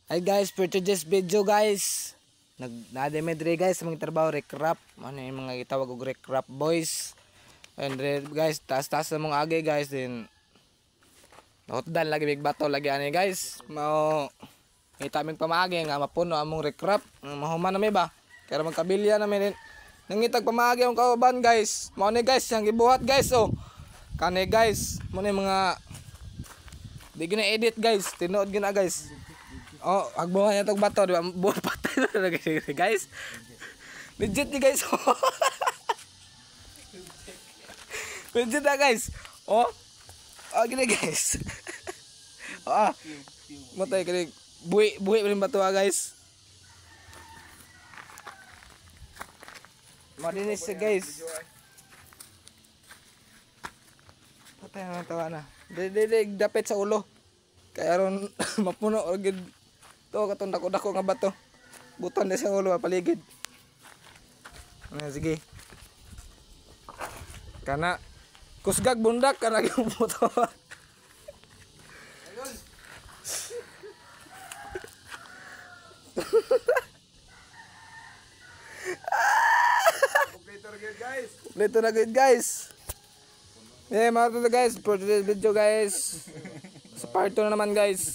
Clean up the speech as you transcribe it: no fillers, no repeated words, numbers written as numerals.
Hi guys, for today's video guys, nag-nademedre guys sa mga trabaho recrap. Ano yung mga itawag og recrap boys. And guys, taas-taas na mga agi guys din. Nahutdan lagi big bato lagi ani guys. Mao kita mig pamaagi nga mapuno among recrap. Mahuman na may ba? Kaya magkabilya na may nangitag pamaagi ang kauban guys. Mao ni guys, yang gibuhat guys oh. Kani guys, mo ni mga di gina edit guys, tinuod gina guys. Oh, agbuhan niya itong bato, di ba? Buwan patay na guys. Legit ni guys. Legit na guys. Oh, gini guys. Matay kini. Buhi pa rin bato guys. Madinis siya guys. Patay na tawa na. Dapit sa ulo. Kaya ron mapuno or gid. To katong dako-dako nga bato. Buton na sa ulo paligid. Sige. Kana kusgag bundak kana gyud buto. Kompleto na good guys. Yeah, mga to guys, for today's video guys. Sa part 2 na naman guys.